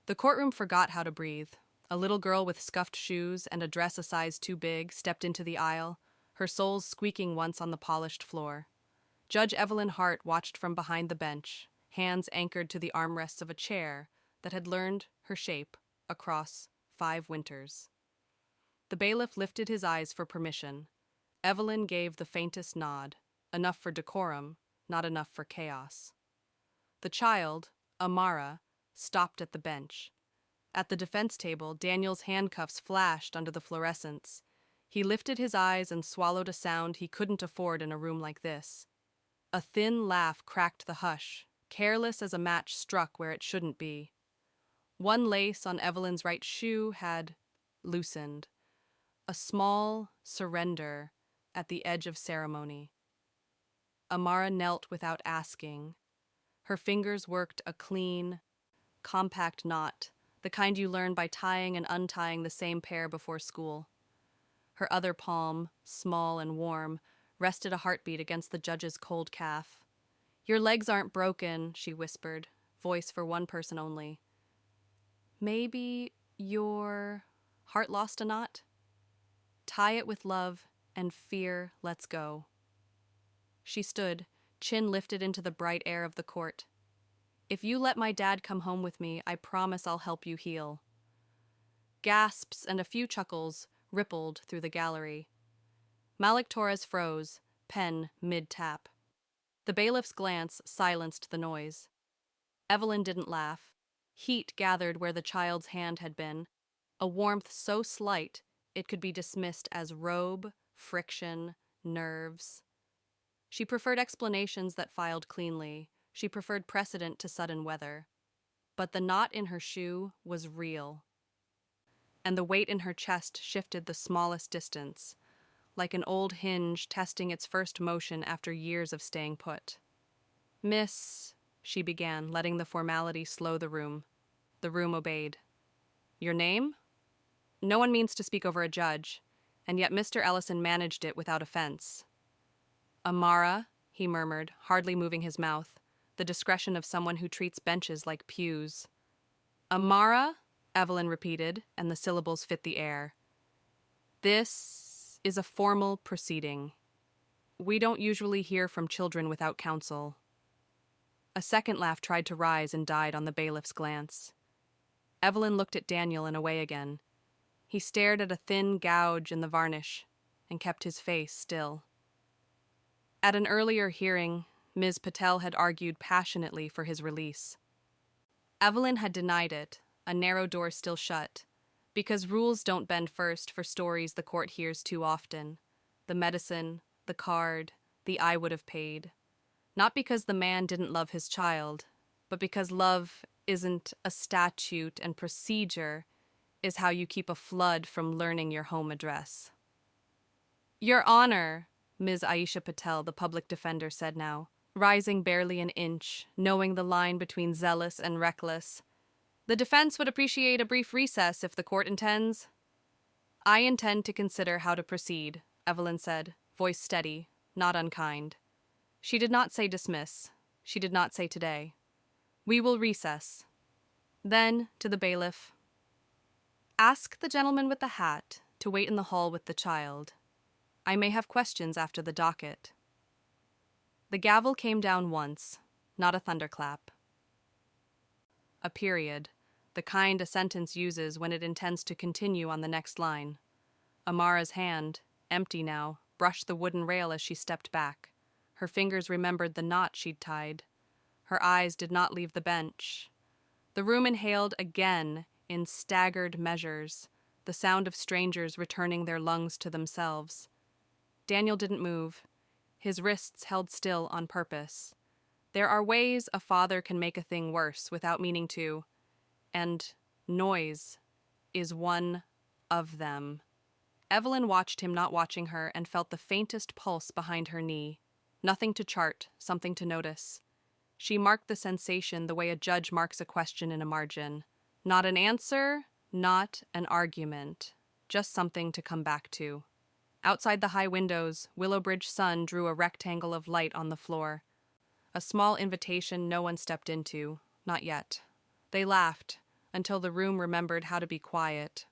The courtroom forgot how to breathe. A little girl with scuffed shoes and a dress a size too big stepped into the aisle, her soles squeaking once on the polished floor. Judge Evelyn Hart watched from behind the bench, hands anchored to the armrests of a chair that had learned her shape across 5 winters. The bailiff lifted his eyes for permission. Evelyn gave the faintest nod, enough for decorum, not enough for chaos. The child, Amara, stopped at the bench. At the defense table, Daniel's handcuffs flashed under the fluorescence. He lifted his eyes and swallowed a sound he couldn't afford in a room like this. A thin laugh cracked the hush, careless as a match struck where it shouldn't be. One lace on Evelyn's right shoe had loosened, a small surrender at the edge of ceremony. Amara knelt without asking. Her fingers worked a clean, compact knot, the kind you learn by tying and untying the same pair before school. Her other palm, small and warm, rested a heartbeat against the judge's cold calf. "Your legs aren't broken," she whispered, voice for one person only. "Maybe your heart lost a knot? Tie it with love and fear lets go." She stood, chin lifted into the bright air of the court. "If you let my dad come home with me, I promise I'll help you heal." Gasps and a few chuckles rippled through the gallery. Malik Torres froze, pen mid-tap. The bailiff's glance silenced the noise. Evelyn didn't laugh. Heat gathered where the child's hand had been, a warmth so slight it could be dismissed as robe, friction, nerves. She preferred explanations that filed cleanly. She preferred precedent to sudden weather. But the knot in her shoe was real. And the weight in her chest shifted the smallest distance, like an old hinge testing its first motion after years of staying put. "Miss," she began, letting the formality slow the room. The room obeyed. "Your name?" No one means to speak over a judge, and yet Mr. Ellison managed it without offense. "Amara," he murmured, hardly moving his mouth, the discretion of someone who treats benches like pews. "Amara," Evelyn repeated, and the syllables fit the air. "This is a formal proceeding. We don't usually hear from children without counsel." A second laugh tried to rise and died on the bailiff's glance. Evelyn looked at Daniel and away again. He stared at a thin gouge in the varnish and kept his face still. At an earlier hearing, Ms. Patel had argued passionately for his release. Evelyn had denied it, a narrow door still shut, because rules don't bend first for stories the court hears too often. The medicine, the card, the "I would have paid." Not because the man didn't love his child, but because love isn't a statute and procedure is how you keep a flood from learning your home address. "Your Honor," Ms. Aisha Patel, the public defender, said now, rising barely an inch, knowing the line between zealous and reckless. "The defense would appreciate a brief recess if the court intends." "I intend to consider how to proceed," Evelyn said, voice steady, not unkind. She did not say dismiss. She did not say today. "We will recess." Then, to the bailiff, "Ask the gentleman with the hat to wait in the hall with the child. I may have questions after the docket." The gavel came down once, not a thunderclap. A period, the kind a sentence uses when it intends to continue on the next line. Amara's hand, empty now, brushed the wooden rail as she stepped back. Her fingers remembered the knot she'd tied. Her eyes did not leave the bench. The room inhaled again in staggered measures, the sound of strangers returning their lungs to themselves. Daniel didn't move. His wrists held still on purpose. There are ways a father can make a thing worse without meaning to, and noise is one of them. Evelyn watched him not watching her and felt the faintest pulse behind her knee. Nothing to chart, something to notice. She marked the sensation the way a judge marks a question in a margin. Not an answer, not an argument, just something to come back to. Outside the high windows, Willowbridge sun drew a rectangle of light on the floor. A small invitation no one stepped into, not yet. They laughed, until the room remembered how to be quiet.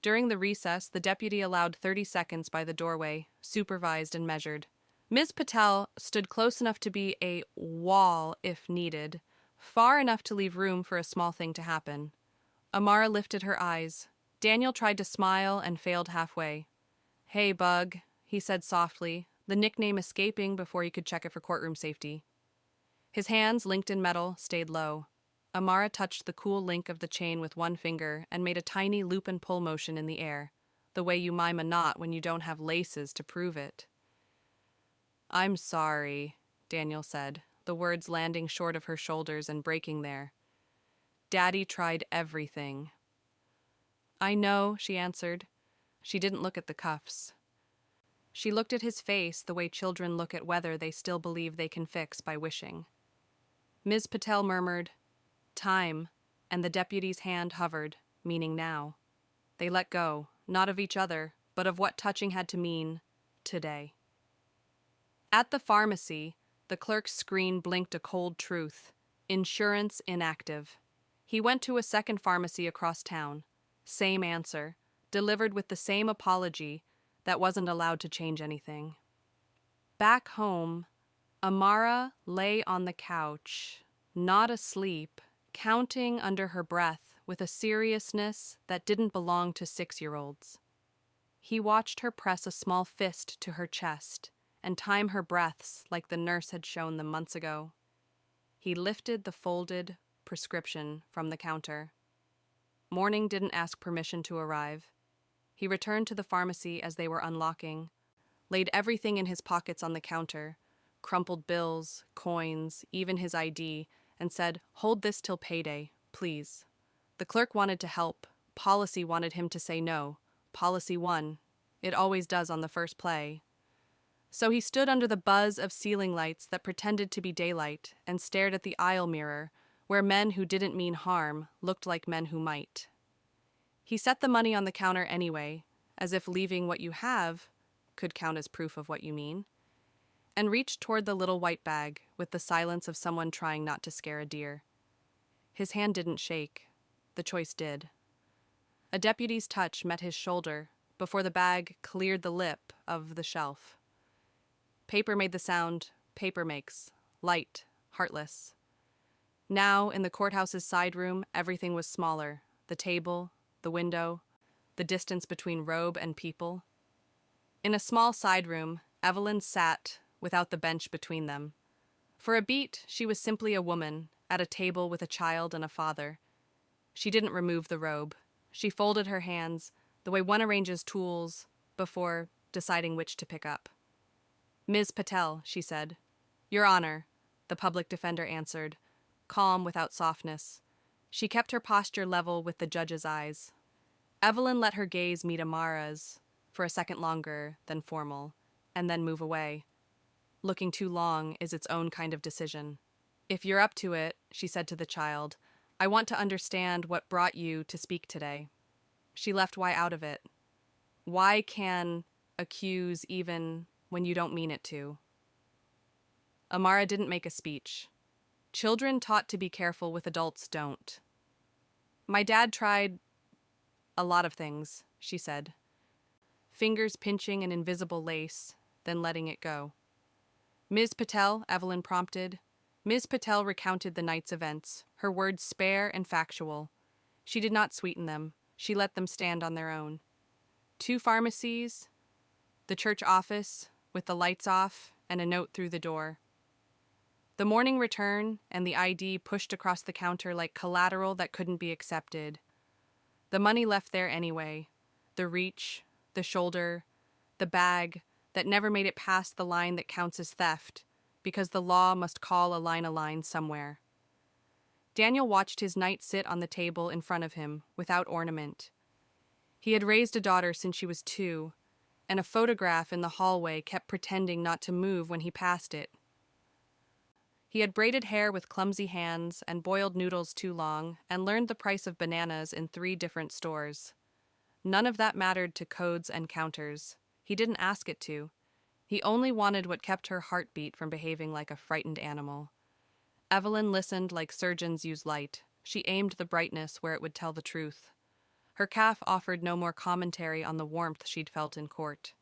During the recess, the deputy allowed 30 seconds by the doorway, supervised and measured. Ms. Patel stood close enough to be a wall if needed, far enough to leave room for a small thing to happen. Amara lifted her eyes. Daniel tried to smile and failed halfway. "Hey, Bug," he said softly, the nickname escaping before he could check it for courtroom safety. His hands, linked in metal, stayed low. Amara touched the cool link of the chain with one finger and made a tiny loop and pull motion in the air, the way you mime a knot when you don't have laces to prove it. "I'm sorry," Daniel said, the words landing short of her shoulders and breaking there. "Daddy tried everything." "I know," she answered. She didn't look at the cuffs. She looked at his face the way children look at weather they still believe they can fix by wishing. Ms. Patel murmured, "Time," and the deputy's hand hovered, meaning now. They let go, not of each other, but of what touching had to mean today. At the pharmacy, the clerk's screen blinked a cold truth: insurance inactive. He went to a second pharmacy across town. Same answer, delivered with the same apology that wasn't allowed to change anything. Back home, Amara lay on the couch, not asleep, counting under her breath with a seriousness that didn't belong to 6-year-olds. He watched her press a small fist to her chest and time her breaths like the nurse had shown them months ago. He lifted the folded prescription from the counter. Morning didn't ask permission to arrive. He returned to the pharmacy as they were unlocking, laid everything in his pockets on the counter, crumpled bills, coins, even his ID, and said, "Hold this till payday, please." The clerk wanted to help. Policy wanted him to say no. Policy won. It always does on the first play. So he stood under the buzz of ceiling lights that pretended to be daylight and stared at the aisle mirror, where men who didn't mean harm looked like men who might. He set the money on the counter anyway, as if leaving what you have could count as proof of what you mean, and reached toward the little white bag with the silence of someone trying not to scare a deer. His hand didn't shake. The choice did. A deputy's touch met his shoulder before the bag cleared the lip of the shelf. Paper made the sound paper makes, light, heartless. Now, in the courthouse's side room, everything was smaller: the table, the window, the distance between robe and people. In a small side room, Evelyn sat without the bench between them. For a beat, she was simply a woman at a table with a child and a father. She didn't remove the robe. She folded her hands the way one arranges tools before deciding which to pick up. "Ms. Patel," she said. "Your Honor," the public defender answered, calm without softness. She kept her posture level with the judge's eyes. Evelyn let her gaze meet Amara's for a second longer than formal, and then move away. Looking too long is its own kind of decision. "If you're up to it," she said to the child, "I want to understand what brought you to speak today." She left why out of it. Why can accuse even when you don't mean it to? Amara didn't make a speech. Children taught to be careful with adults don't. "My dad tried a lot of things," she said, fingers pinching an invisible lace, then letting it go. "Ms. Patel," Evelyn prompted. Ms. Patel recounted the night's events, her words spare and factual. She did not sweeten them. She let them stand on their own. 2 pharmacies, the church office with the lights off, and a note through the door. The morning return and the ID pushed across the counter like collateral that couldn't be accepted. The money left there anyway. The reach, the shoulder, the bag that never made it past the line that counts as theft, because the law must call a line somewhere. Daniel watched his knight sit on the table in front of him, without ornament. He had raised a daughter since she was 2, and a photograph in the hallway kept pretending not to move when he passed it. He had braided hair with clumsy hands and boiled noodles too long, and learned the price of bananas in 3 different stores. None of that mattered to codes and counters. He didn't ask it to. He only wanted what kept her heartbeat from behaving like a frightened animal. Evelyn listened like surgeons use light. She aimed the brightness where it would tell the truth. Her calf offered no more commentary on the warmth she'd felt in court.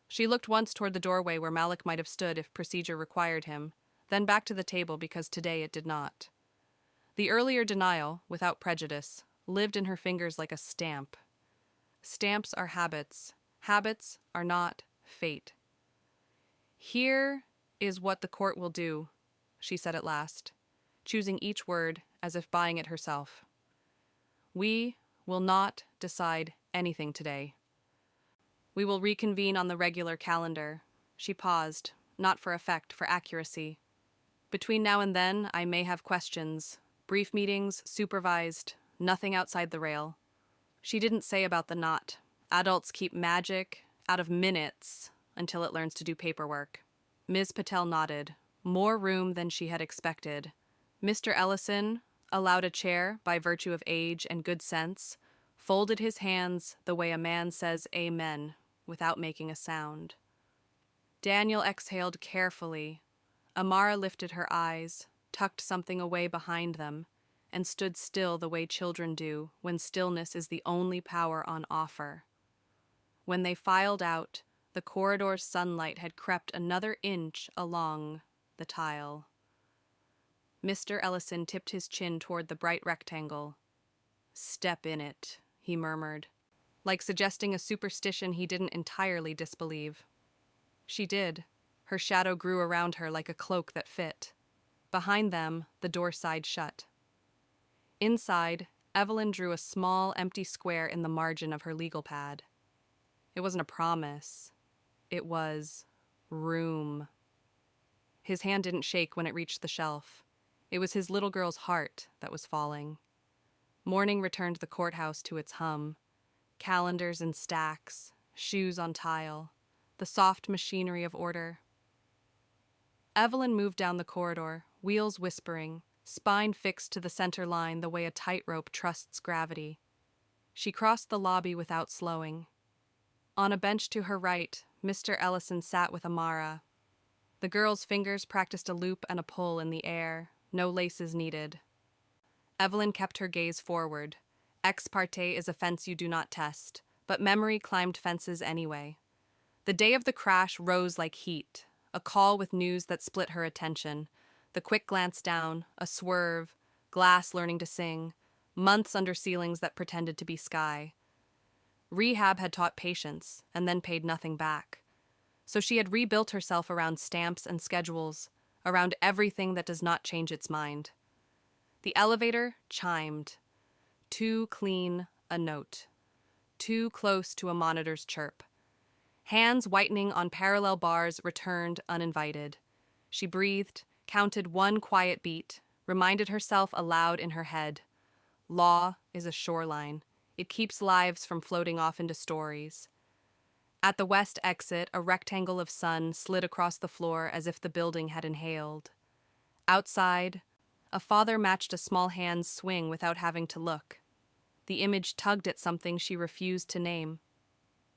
She looked once toward the doorway where Malik might have stood if procedure required him, then back to the table because today it did not. The earlier denial, without prejudice, lived in her fingers like a stamp. Stamps are habits. Habits are not fate. "Here is what the court will do," she said at last, choosing each word as if buying it herself. "We will not decide anything today. We will reconvene on the regular calendar." She paused, not for effect, for accuracy. "Between now and then, I may have questions. Brief meetings, supervised, nothing outside the rail." She didn't say about the knot. Adults keep magic out of minutes until it learns to do paperwork. Ms. Patel nodded. More room than she had expected. Mr. Ellison, allowed a chair by virtue of age and good sense, folded his hands the way a man says amen without making a sound. Daniel exhaled carefully. Amara lifted her eyes, tucked something away behind them, and stood still the way children do when stillness is the only power on offer. When they filed out, the corridor's sunlight had crept another inch along the tile. Mr. Ellison tipped his chin toward the bright rectangle. "Step in it," he murmured, like suggesting a superstition he didn't entirely disbelieve. She did. Her shadow grew around her like a cloak that fit. Behind them, the door side shut. Inside, Evelyn drew a small, empty square in the margin of her legal pad. It wasn't a promise. It was room. His hand didn't shake when it reached the shelf. It was his little girl's heart that was falling. Morning returned the courthouse to its hum. Calendars in stacks, shoes on tile, the soft machinery of order. Evelyn moved down the corridor, wheels whispering, spine fixed to the center line the way a tightrope trusts gravity. She crossed the lobby without slowing. On a bench to her right, Mr. Ellison sat with Amara. The girl's fingers practiced a loop and a pull in the air, no laces needed. Evelyn kept her gaze forward. Ex parte is a fence you do not test, but memory climbed fences anyway. The day of the crash rose like heat, a call with news that split her attention. The quick glance down, a swerve, glass learning to sing, months under ceilings that pretended to be sky. Rehab had taught patience, and then paid nothing back. So she had rebuilt herself around stamps and schedules, around everything that does not change its mind. The elevator chimed. Too clean a note. Too close to a monitor's chirp. Hands whitening on parallel bars returned uninvited. She breathed, counted one quiet beat, reminded herself aloud in her head. Law is a shoreline. It keeps lives from floating off into stories. At the west exit, a rectangle of sun slid across the floor as if the building had inhaled. Outside, a father matched a small hand's swing without having to look. The image tugged at something she refused to name.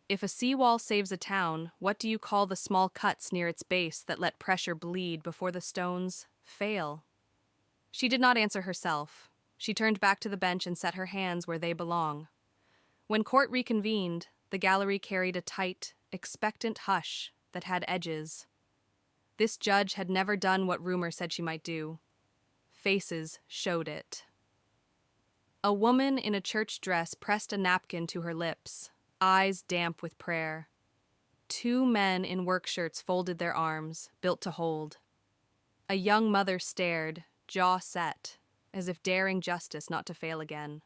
If a seawall saves a town, what do you call the small cuts near its base that let pressure bleed before the stones fail? She did not answer herself. She turned back to the bench and set her hands where they belong. When court reconvened, the gallery carried a tight, expectant hush that had edges. This judge had never done what rumor said she might do. Faces showed it. A woman in a church dress pressed a napkin to her lips, eyes damp with prayer. Two men in work shirts folded their arms, built to hold. A young mother stared, jaw set, as if daring justice not to fail again.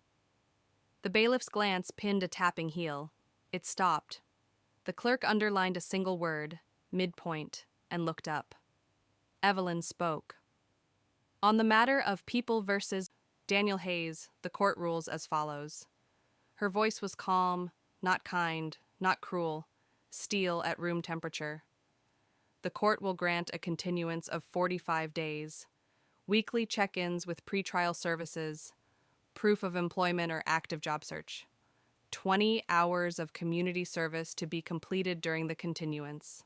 The bailiff's glance pinned a tapping heel. It stopped. The clerk underlined a single word, midpoint, and looked up. Evelyn spoke. On the matter of People versus Daniel Hayes, the court rules as follows. Her voice was calm, not kind, not cruel, steel at room temperature. The court will grant a continuance of 45 days, weekly check-ins with pretrial services, proof of employment or active job search. 20 hours of community service to be completed during the continuance.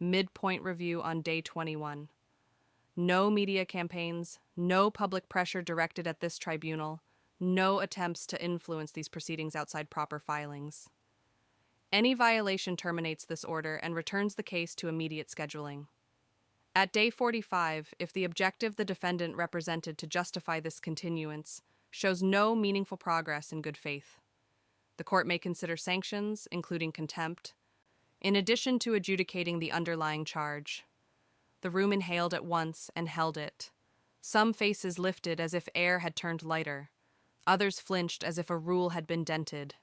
Midpoint review on day 21. No media campaigns, no public pressure directed at this tribunal, no attempts to influence these proceedings outside proper filings. Any violation terminates this order and returns the case to immediate scheduling. At day 45, if the objective the defendant represented to justify this continuance shows no meaningful progress in good faith, the court may consider sanctions, including contempt, in addition to adjudicating the underlying charge. The room inhaled at once and held it. Some faces lifted as if air had turned lighter. Others flinched as if a rule had been dented.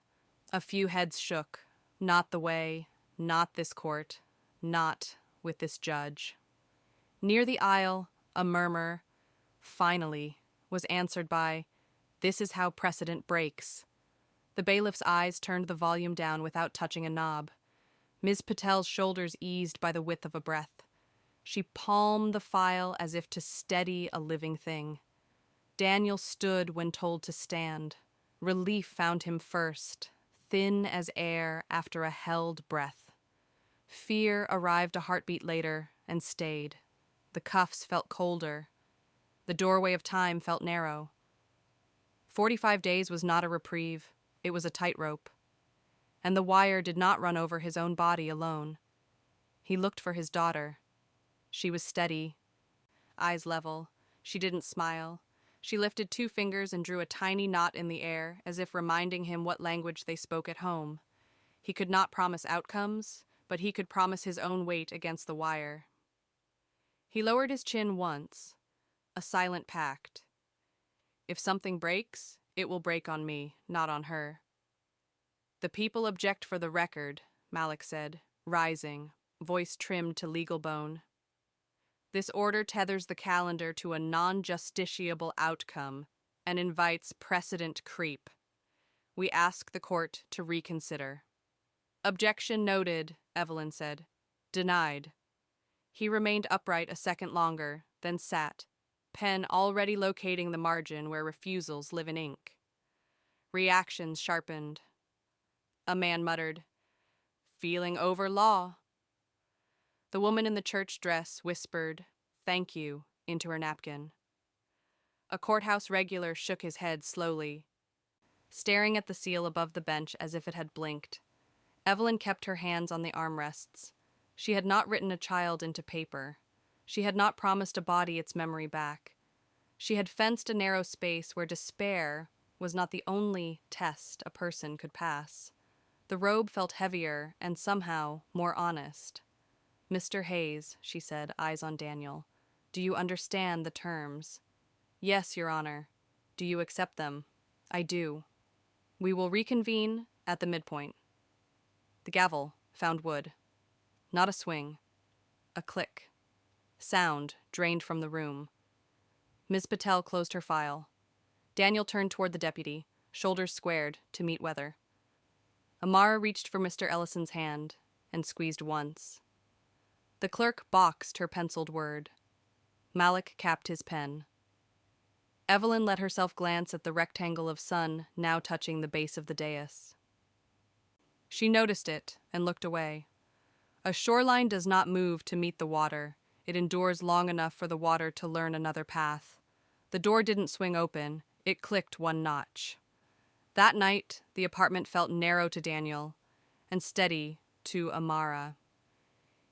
A few heads shook. Not the way, not this court, not with this judge. Near the aisle, a murmur, finally, was answered by, "This is how precedent breaks." The bailiff's eyes turned the volume down without touching a knob. Ms. Patel's shoulders eased by the width of a breath. She palmed the file as if to steady a living thing. Daniel stood when told to stand. Relief found him first, thin as air after a held breath. Fear arrived a heartbeat later and stayed. The cuffs felt colder. The doorway of time felt narrow. 45 days was not a reprieve, it was a tightrope. And the wire did not run over his own body alone. He looked for his daughter. She was steady, eyes level. She didn't smile. She lifted 2 fingers and drew a tiny knot in the air, as if reminding him what language they spoke at home. He could not promise outcomes, but he could promise his own weight against the wire. He lowered his chin once, a silent pact. If something breaks, it will break on me, not on her. The people object for the record, Malik said, rising, voice trimmed to legal bone. This order tethers the calendar to a non-justiciable outcome and invites precedent creep. We ask the court to reconsider. Objection noted, Evelyn said. Denied. He remained upright a second longer, then sat, pen already locating the margin where refusals live in ink. Reactions sharpened. A man muttered, "Feeling over law." The woman in the church dress whispered, "Thank you," into her napkin. A courthouse regular shook his head slowly, staring at the seal above the bench as if it had blinked. Evelyn kept her hands on the armrests. She had not written a child into paper. She had not promised a body its memory back. She had fenced a narrow space where despair was not the only test a person could pass. The robe felt heavier and somehow more honest. "Mr. Hayes," she said, eyes on Daniel, "do you understand the terms?" "Yes, Your Honor." "Do you accept them?" "I do." "We will reconvene at the midpoint." The gavel found wood. Not a swing. A click. Sound drained from the room. Ms. Patel closed her file. Daniel turned toward the deputy, shoulders squared, to meet weather. Amara reached for Mr. Ellison's hand and squeezed once. The clerk boxed her penciled word. Malik capped his pen. Evelyn let herself glance at the rectangle of sun now touching the base of the dais. She noticed it and looked away. A shoreline does not move to meet the water. It endures long enough for the water to learn another path. The door didn't swing open. It clicked one notch. That night, the apartment felt narrow to Daniel and steady to Amara.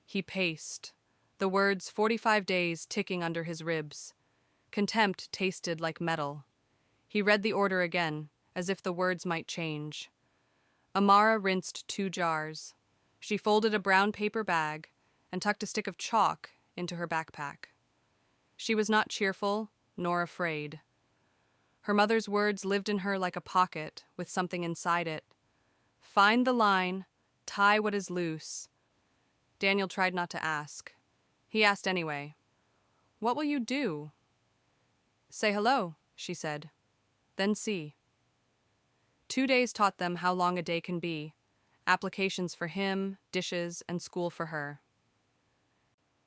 He paced, the words 45 days ticking under his ribs. Contempt tasted like metal. He read the order again, as if the words might change. Amara rinsed 2 jars. She folded a brown paper bag and tucked a stick of chalk into her backpack. She was not cheerful nor afraid. Her mother's words lived in her like a pocket with something inside it. Find the line, tie what is loose. Daniel tried not to ask. He asked anyway. "What will you do?" "Say hello," she said. "Then see." 2 days taught them how long a day can be. Applications for him, dishes, and school for her.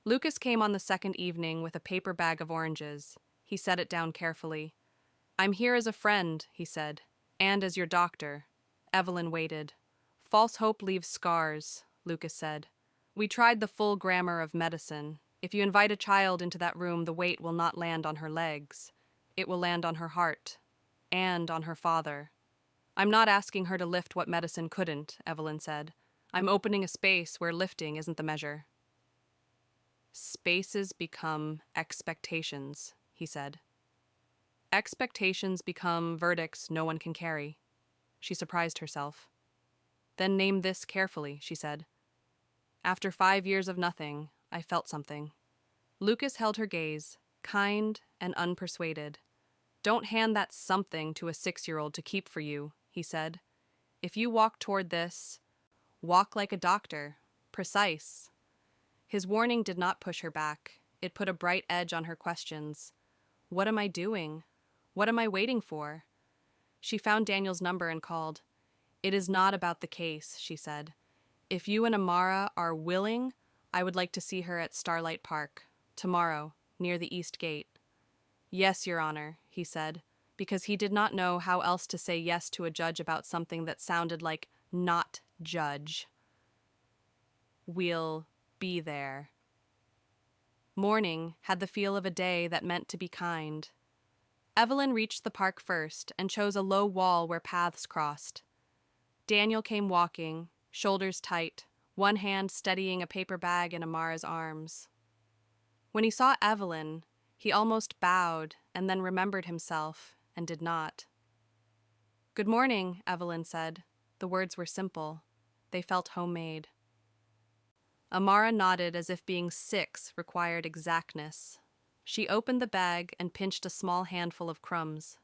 Lucas came on the second evening with a paper bag of oranges. He set it down carefully. "I'm here as a friend," he said, "and as your doctor." Evelyn waited. "False hope leaves scars," Lucas said. "We tried the full grammar of medicine. If you invite a child into that room, the weight will not land on her legs. It will land on her heart and on her father. I'm not asking her to lift what medicine couldn't, Evelyn said. I'm opening a space where lifting isn't the measure. Spaces become expectations, he said. Expectations become verdicts no one can carry. She surprised herself. Then name this carefully, she said. After 5 years of nothing, I felt something. Lucas held her gaze, kind and unpersuaded. Don't hand that something to a 6-year-old to keep for you, he said. If you walk toward this, walk like a doctor, precise. His warning did not push her back. It put a bright edge on her questions. What am I doing? What am I waiting for? She found Daniel's number and called. It is not about the case, she said. If you and Amara are willing, I would like to see her at Starlight Park, tomorrow, near the East Gate. Yes, Your Honor, he said, because he did not know how else to say yes to a judge about something that sounded like not judge. We'll be there. Morning had the feel of a day that meant to be kind. Evelyn reached the park first and chose a low wall where paths crossed. Daniel came walking, shoulders tight, one hand steadying a paper bag in Amara's arms. When he saw Evelyn, he almost bowed and then remembered himself and did not. Good morning, Evelyn said. The words were simple. They felt homemade. Amara nodded as if being 6 required exactness. She opened the bag and pinched a small handful of crumbs.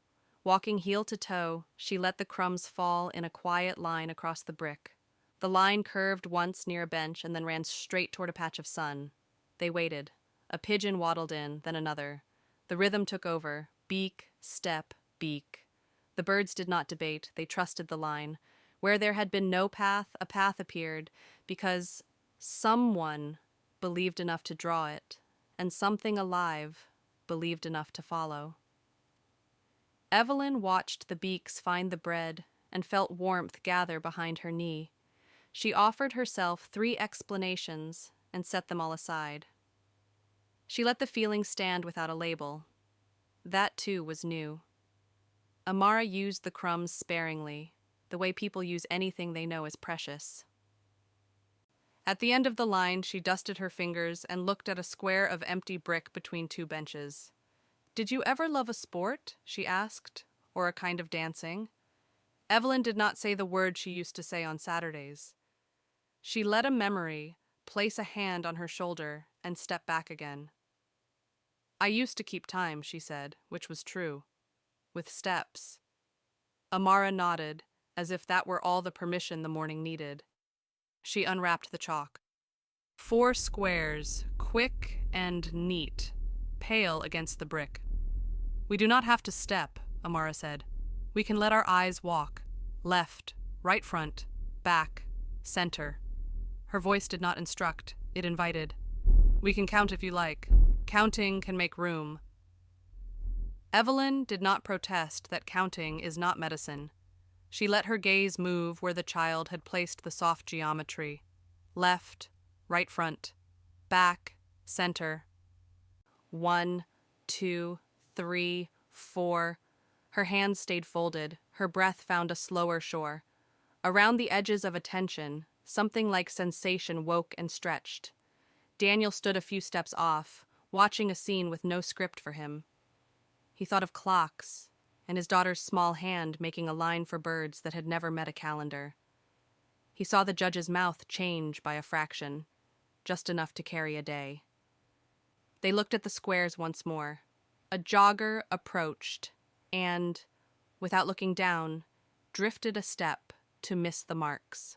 Walking heel to toe, she let the crumbs fall in a quiet line across the brick. The line curved once near a bench and then ran straight toward a patch of sun. They waited. A pigeon waddled in, then another. The rhythm took over. Beak, step, beak. The birds did not debate. They trusted the line. Where there had been no path, a path appeared, because someone believed enough to draw it, and something alive believed enough to follow. Evelyn watched the beaks find the bread and felt warmth gather behind her knee. She offered herself 3 explanations and set them all aside. She let the feeling stand without a label. That, too, was new. Amara used the crumbs sparingly, the way people use anything they know is precious. At the end of the line, she dusted her fingers and looked at a square of empty brick between 2 benches. Did you ever love a sport? She asked, or a kind of dancing. Evelyn did not say the word she used to say on Saturdays. She let a memory place a hand on her shoulder and step back again. I used to keep time, she said, which was true. With steps. Amara nodded, as if that were all the permission the morning needed. She unwrapped the chalk. 4 squares, quick and neat, pale against the brick. We do not have to step, Amara said. We can let our eyes walk. Left, right front, back, center. Her voice did not instruct, it invited. We can count if you like. Counting can make room. Evelyn did not protest that counting is not medicine. She let her gaze move where the child had placed the soft geometry. Left, right front, back, center. 1, 2, 3, 4. Her hands stayed folded. Her breath found a slower shore. Around the edges of attention, something like sensation woke and stretched. Daniel stood a few steps off, watching a scene with no script for him. He thought of clocks, and his daughter's small hand making a line for birds that had never met a calendar. He saw the judge's mouth change by a fraction, just enough to carry a day. They looked at the squares once more. A jogger approached and, without looking down, drifted a step to miss the marks.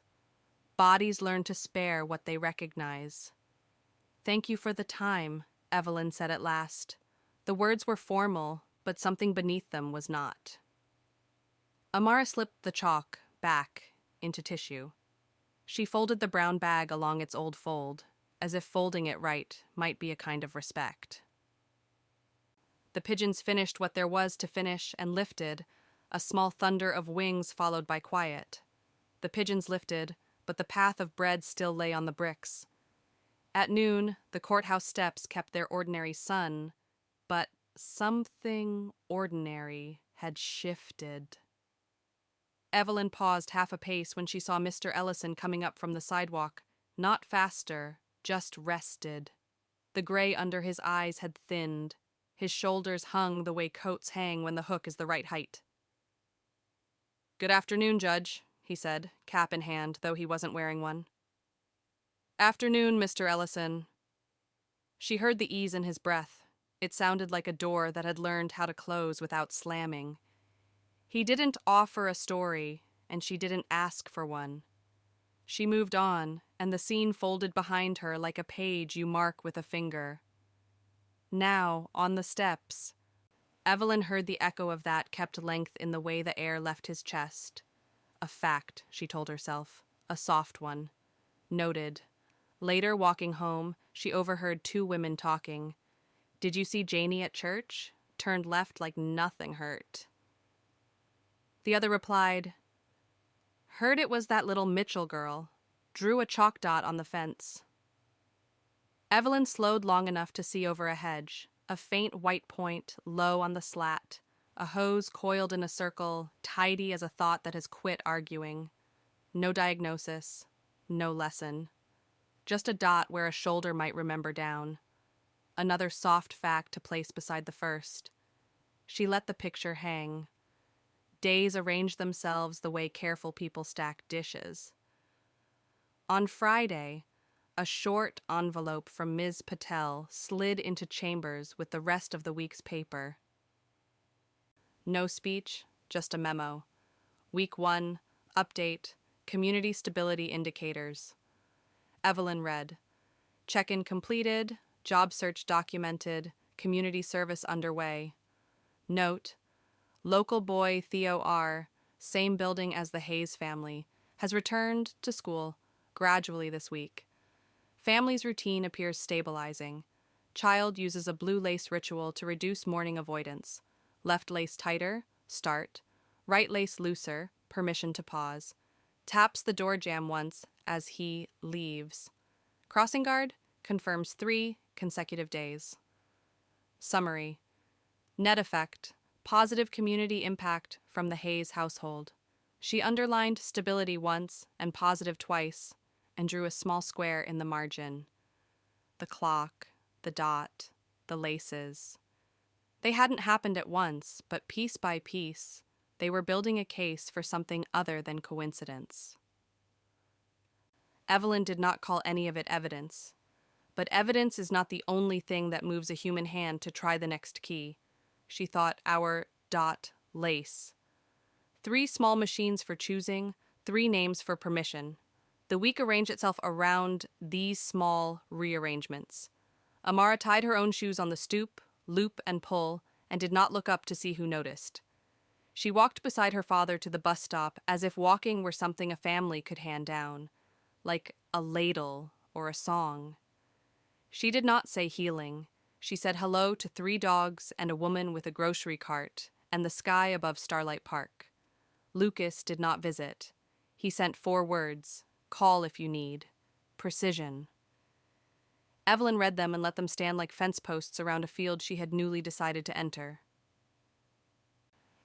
Bodies learn to spare what they recognize. Thank you for the time, Evelyn said at last. The words were formal, but something beneath them was not. Amara slipped the chalk back into tissue. She folded the brown bag along its old fold, as if folding it right might be a kind of respect. The pigeons finished what there was to finish and lifted, a small thunder of wings followed by quiet. The pigeons lifted, but the path of bread still lay on the bricks. At noon, the courthouse steps kept their ordinary sun, but something ordinary had shifted. Evelyn paused half a pace when she saw Mr. Ellison coming up from the sidewalk, not faster, just rested. The gray under his eyes had thinned. His shoulders hung the way coats hang when the hook is the right height. "Good afternoon, Judge," he said, cap in hand, though he wasn't wearing one. "Afternoon, Mr. Ellison." She heard the ease in his breath. It sounded like a door that had learned how to close without slamming. He didn't offer a story, and she didn't ask for one. She moved on, and the scene folded behind her like a page you mark with a finger. Now, on the steps, Evelyn heard the echo of that kept length in the way the air left his chest. A fact, she told herself, a soft one. Noted. Later, walking home, she overheard two women talking. "Did you see Janie at church? Turned left like nothing hurt." The other replied, "Heard it was that little Mitchell girl. Drew a chalk dot on the fence." Evelyn slowed long enough to see over a hedge, a faint white point low on the slat, a hose coiled in a circle, tidy as a thought that has quit arguing. No diagnosis, no lesson. Just a dot where a shoulder might remember down. Another soft fact to place beside the first. She let the picture hang. Days arranged themselves the way careful people stack dishes. On Friday, a short envelope from Ms. Patel slid into chambers with the rest of the week's paper. No speech, just a memo. Week 1, update, community stability indicators. Evelyn read, check-in completed, job search documented, community service underway. Note, local boy Theo R., same building as the Hayes family, has returned to school gradually this week. Family's routine appears stabilizing. Child uses a blue lace ritual to reduce morning avoidance. Left lace tighter, start. Right lace looser, permission to pause. Taps the door jamb once as he leaves. Crossing guard confirms 3 consecutive days. Summary. Net effect, positive community impact from the Hayes household. She underlined stability once and positive twice, and drew a small square in the margin. The clock, the dot, the laces. They hadn't happened at once, but piece by piece, they were building a case for something other than coincidence. Evelyn did not call any of it evidence, but evidence is not the only thing that moves a human hand to try the next key. She thought our dot lace. 3 small machines for choosing, 3 names for permission. The week arranged itself around these small rearrangements. Amara tied her own shoes on the stoop, loop and pull, and did not look up to see who noticed. She walked beside her father to the bus stop as if walking were something a family could hand down, like a ladle or a song. She did not say healing. She said hello to 3 dogs and a woman with a grocery cart and the sky above Starlight Park. Lucas did not visit. He sent 4 words. Call if you need. Precision. Evelyn read them and let them stand like fence posts around a field she had newly decided to enter.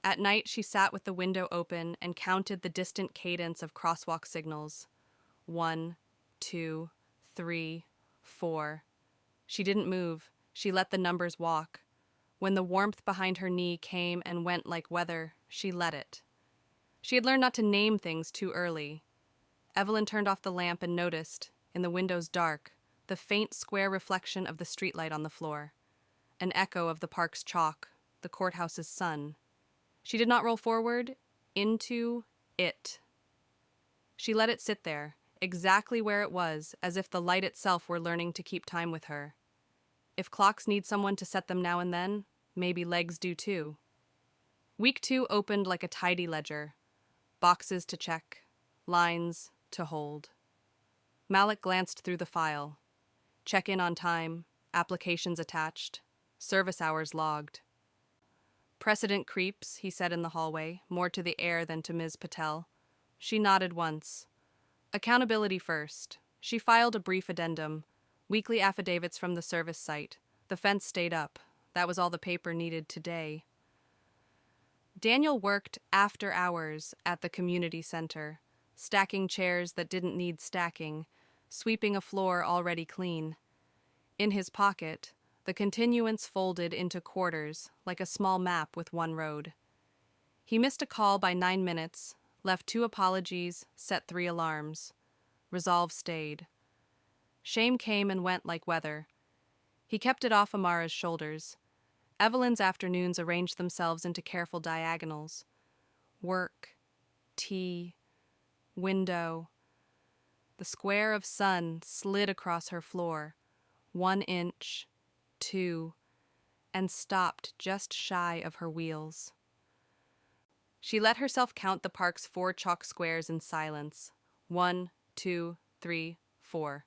At night, she sat with the window open and counted the distant cadence of crosswalk signals. 1, 2, 3, 4. She didn't move. She let the numbers walk. When the warmth behind her knee came and went like weather, she let it. She had learned not to name things too early. Evelyn turned off the lamp and noticed, in the window's dark, the faint square reflection of the streetlight on the floor. An echo of the park's chalk, the courthouse's sun. She did not roll forward, into it. She let it sit there, exactly where it was, as if the light itself were learning to keep time with her. If clocks need someone to set them now and then, maybe legs do too. Week 2 opened like a tidy ledger. Boxes to check, lines to hold. Malik glanced through the file. Check-in on time, applications attached, service hours logged. Precedent creeps, he said in the hallway, more to the air than to Ms. Patel. She nodded once. Accountability first. She filed a brief addendum. Weekly affidavits from the service site. The fence stayed up. That was all the paper needed today. Daniel worked after hours at the community center, stacking chairs that didn't need stacking, sweeping a floor already clean. In his pocket, the continuance folded into quarters like a small map with one road. He missed a call by 9 minutes, left 2 apologies, set 3 alarms. Resolve stayed. Shame came and went like weather. He kept it off Amara's shoulders. Evelyn's afternoons arranged themselves into careful diagonals. Work, tea, window. The square of sun slid across her floor, 1 inch, 2, and stopped just shy of her wheels. She let herself count the park's 4 chalk squares in silence. 1, 2, 3, 4.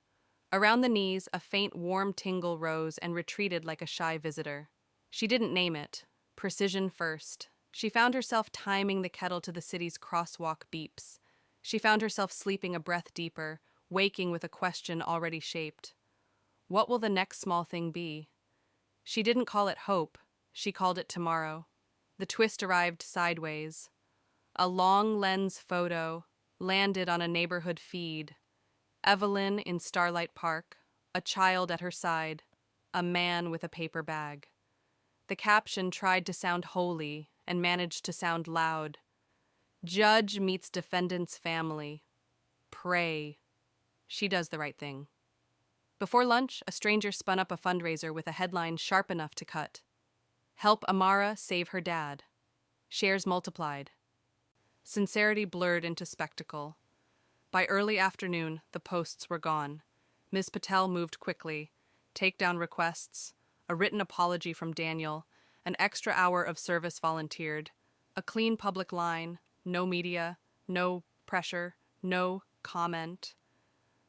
Around the knees, a faint warm tingle rose and retreated like a shy visitor. She didn't name it. Precision first. She found herself timing the kettle to the city's crosswalk beeps. She found herself sleeping a breath deeper, waking with a question already shaped. What will the next small thing be? She didn't call it hope. She called it tomorrow. The twist arrived sideways. A long lens photo landed on a neighborhood feed. Evelyn in Starlight Park, a child at her side, a man with a paper bag. The caption tried to sound holy and managed to sound loud. Judge meets defendant's family. Pray. She does the right thing. Before lunch, a stranger spun up a fundraiser with a headline sharp enough to cut. Help Amara save her dad. Shares multiplied. Sincerity blurred into spectacle. By early afternoon, the posts were gone. Ms. Patel moved quickly. Takedown requests, a written apology from Daniel, an extra hour of service volunteered, a clean public line, no media, no pressure, no comment.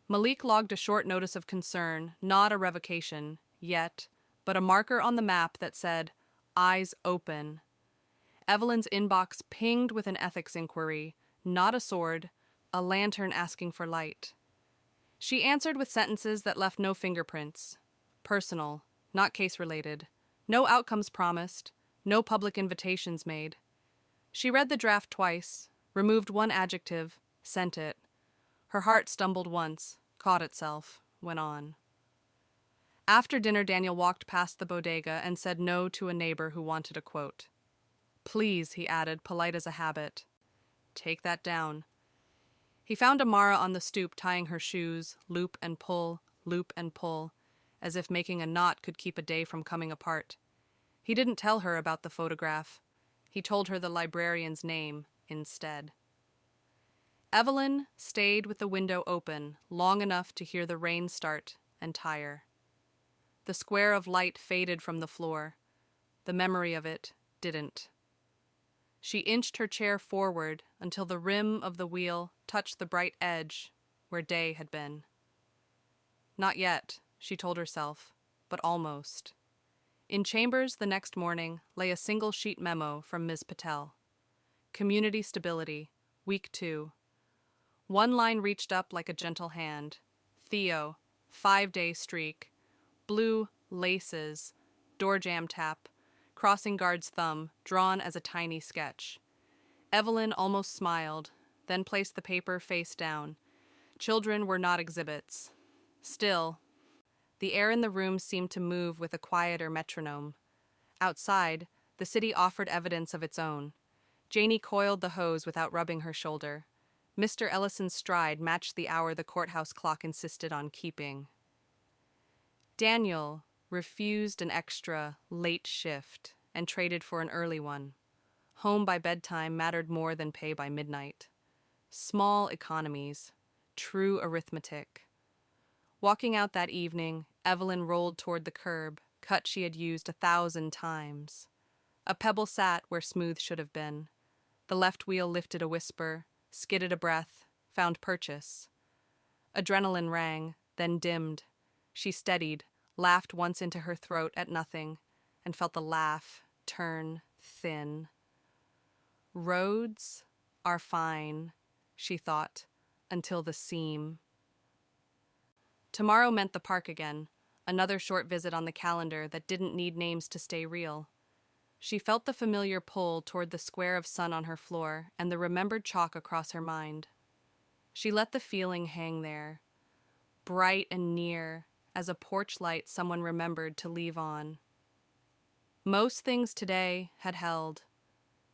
Malik logged a short notice of concern, not a revocation, yet, but a marker on the map that said, eyes open. Evelyn's inbox pinged with an ethics inquiry, not a sword, a lantern asking for light. She answered with sentences that left no fingerprints. Personal, not case-related. No outcomes promised. No public invitations made. She read the draft twice, removed 1 adjective, sent it. Her heart stumbled once, caught itself, went on. After dinner, Daniel walked past the bodega and said no to a neighbor who wanted a quote. Please, he added, polite as a habit. Take that down. He found Amara on the stoop tying her shoes, loop and pull, as if making a knot could keep a day from coming apart. He didn't tell her about the photograph. He told her the librarian's name instead. Evelyn stayed with the window open long enough to hear the rain start and tire. The square of light faded from the floor. The memory of it didn't. She inched her chair forward until the rim of the wheel touched the bright edge where day had been. Not yet, she told herself, but almost. In chambers the next morning lay a single-sheet memo from Ms. Patel. Community stability, week 2. 1 line reached up like a gentle hand. Theo, 5-day streak. Blue laces, door jam tap, crossing guard's thumb, drawn as a tiny sketch. Evelyn almost smiled, then placed the paper face down. Children were not exhibits. Still, the air in the room seemed to move with a quieter metronome. Outside, the city offered evidence of its own. Janie coiled the hose without rubbing her shoulder. Mr. Ellison's stride matched the hour the courthouse clock insisted on keeping. Daniel refused an extra, late shift and traded for an early one. Home by bedtime mattered more than pay by midnight. Small economies, true arithmetic. Walking out that evening, Evelyn rolled toward the curb, cut she had used 1,000 times. A pebble sat where smooth should have been. The left wheel lifted a whisper, skidded a breath, found purchase. Adrenaline rang, then dimmed. She steadied, laughed once into her throat at nothing, and felt the laugh turn thin. Roads are fine, she thought, until the seam. Tomorrow meant the park again, another short visit on the calendar that didn't need names to stay real. She felt the familiar pull toward the square of sun on her floor and the remembered chalk across her mind. She let the feeling hang there, bright and near, as a porch light someone remembered to leave on. Most things today had held.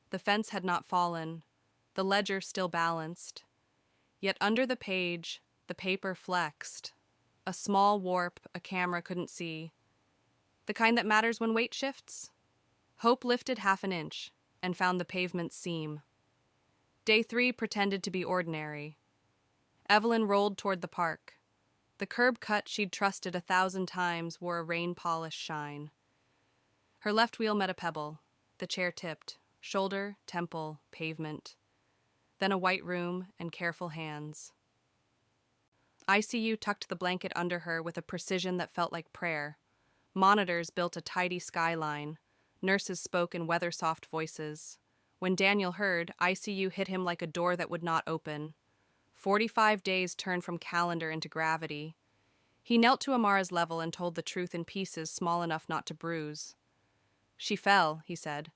The fence had not fallen, the ledger still balanced. Yet under the page, the paper flexed. A small warp a camera couldn't see. The kind that matters when weight shifts? Hope lifted half an inch and found the pavement's seam. Day 3 pretended to be ordinary. Evelyn rolled toward the park. The curb cut she'd trusted 1,000 times wore a rain-polished shine. Her left wheel met a pebble. The chair tipped. Shoulder, temple, pavement. Then a white room and careful hands. ICU tucked the blanket under her with a precision that felt like prayer. Monitors built a tidy skyline. Nurses spoke in weather-soft voices. When Daniel heard, ICU hit him like a door that would not open. 45 days turned from calendar into gravity. He knelt to Amara's level and told the truth in pieces small enough not to bruise. "She fell," he said.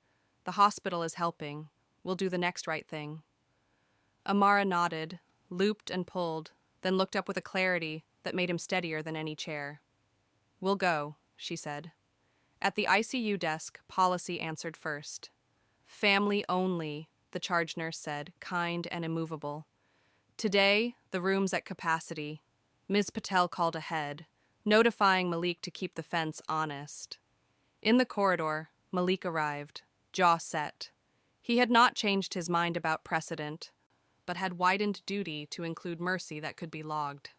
"The hospital is helping. We'll do the next right thing." Amara nodded, looped and pulled, then looked up with a clarity that made him steadier than any chair. "We'll go," she said. At the ICU desk, policy answered first. "Family only," the charge nurse said, kind and immovable. "Today, the room's at capacity." Ms. Patel called ahead, notifying Malik to keep the fence honest. In the corridor, Malik arrived, jaw set. He had not changed his mind about precedent, but had widened duty to include mercy that could be logged.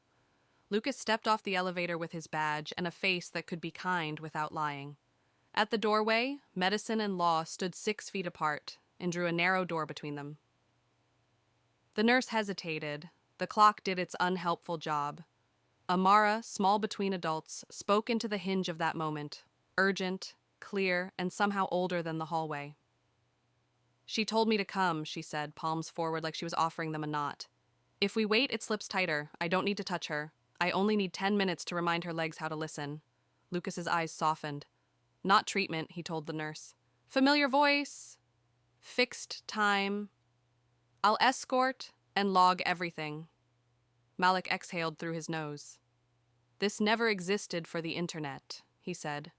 Lucas stepped off the elevator with his badge and a face that could be kind without lying. At the doorway, medicine and law stood 6 feet apart and drew a narrow door between them. The nurse hesitated. The clock did its unhelpful job. Amara, small between adults, spoke into the hinge of that moment, urgent, clear, and somehow older than the hallway. "She told me to come," she said, palms forward like she was offering them a knot. "If we wait, it slips tighter. I don't need to touch her. I only need 10 minutes to remind her legs how to listen." Lucas's eyes softened. "Not treatment," he told the nurse. "Familiar voice. Fixed time. I'll escort and log everything." Malik exhaled through his nose. "This never existed for the internet," he said.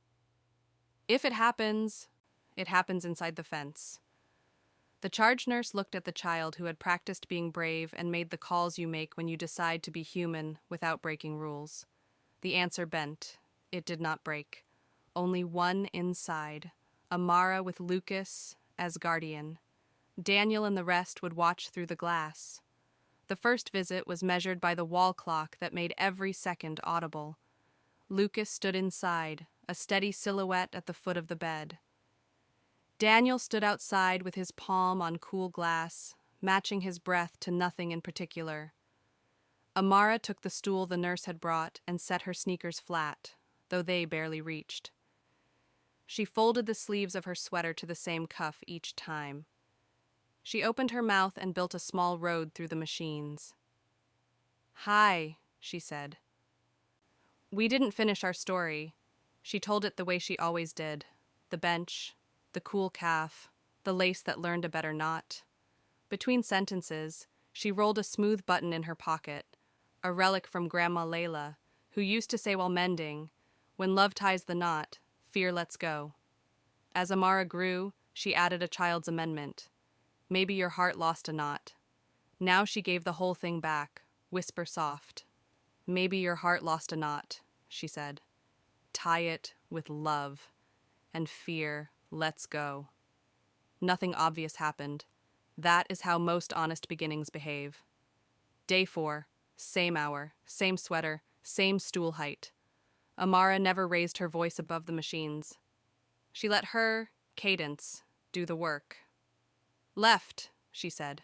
"If it happens inside the fence." The charge nurse looked at the child who had practiced being brave and made the calls you make when you decide to be human without breaking rules. The answer bent. It did not break. Only one inside, Amara with Lucas as guardian. Daniel and the rest would watch through the glass. The first visit was measured by the wall clock that made every second audible. Lucas stood inside, a steady silhouette at the foot of the bed. Daniel stood outside with his palm on cool glass, matching his breath to nothing in particular. Amara took the stool the nurse had brought and set her sneakers flat, though they barely reached. She folded the sleeves of her sweater to the same cuff each time. She opened her mouth and built a small road through the machines. "Hi," she said. We didn't finish our story. She told it the way she always did. The bench, the cool calf, the lace that learned a better knot. Between sentences, she rolled a smooth button in her pocket, a relic from Grandma Layla, who used to say while mending, "When love ties the knot, fear lets go." As Amara grew, she added a child's amendment. "Maybe your heart lost a knot." Now she gave the whole thing back, whisper soft. "Maybe your heart lost a knot," she said. "Tie it with love, and fear lets go." Nothing obvious happened. That is how most honest beginnings behave. Day 4, same hour, same sweater, same stool height. Amara never raised her voice above the machines. She let her, Cadence, do the work. "Left," she said.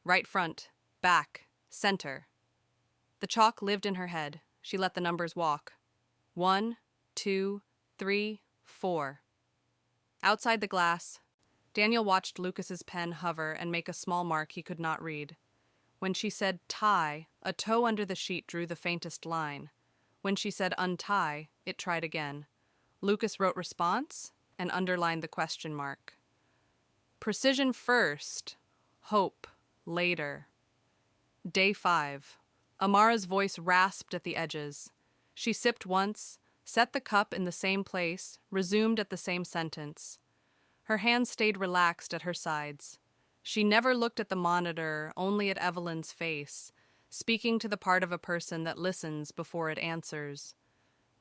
"Right front, back, center." The chalk lived in her head. She let the numbers walk. 1, 2, 3, 4. Outside the glass, Daniel watched Lucas's pen hover and make a small mark he could not read. When she said tie, a toe under the sheet drew the faintest line. When she said untie, it tried again. Lucas wrote response and underlined the question mark. Precision first, hope later. Day 5. Amara's voice rasped at the edges. She sipped once, set the cup in the same place, resumed at the same sentence. Her hands stayed relaxed at her sides. She never looked at the monitor, only at Evelyn's face, speaking to the part of a person that listens before it answers.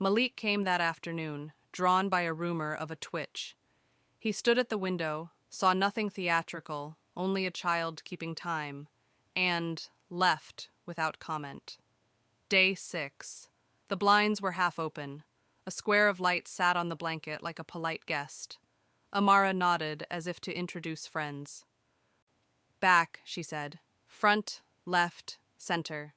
Malik came that afternoon, drawn by a rumor of a twitch. He stood at the window, saw nothing theatrical, only a child keeping time, and left without comment. Day 6. The blinds were half open. A square of light sat on the blanket like a polite guest. Amara nodded as if to introduce friends. Back, she said. Front, left, center.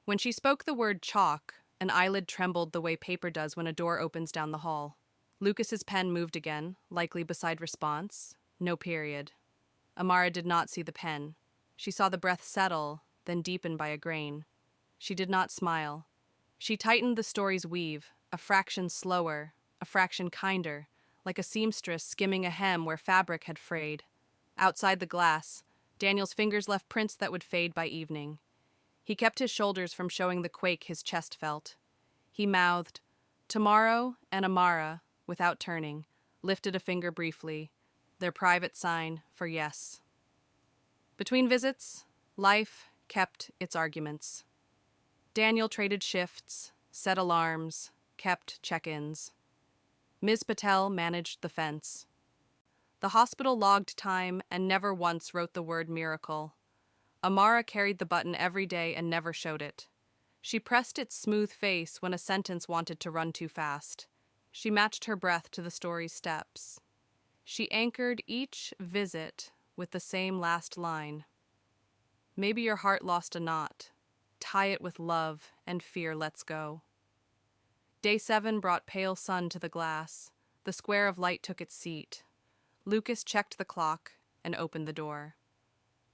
When she spoke the word chalk, an eyelid trembled the way paper does when a door opens down the hall. Lucas's pen moved again, likely beside response. No period. Amara did not see the pen. She saw the breath settle, then deepen by a grain. She did not smile. She tightened the story's weave, a fraction slower, a fraction kinder, like a seamstress skimming a hem where fabric had frayed. Outside the glass, Daniel's fingers left prints that would fade by evening. He kept his shoulders from showing the quake his chest felt. He mouthed, "Tomorrow," and Amara, without turning, lifted a finger briefly, their private sign for yes. Between visits, life kept its arguments. Daniel traded shifts, set alarms, kept check-ins. Ms. Patel managed the fence. The hospital logged time and never once wrote the word miracle. Amara carried the button every day and never showed it. She pressed its smooth face when a sentence wanted to run too fast. She matched her breath to the story's steps. She anchored each visit with the same last line. Maybe your heart lost a knot. Tie it with love, and fear lets go. Day 7 brought pale sun to the glass. The square of light took its seat. Lucas checked the clock and opened the door.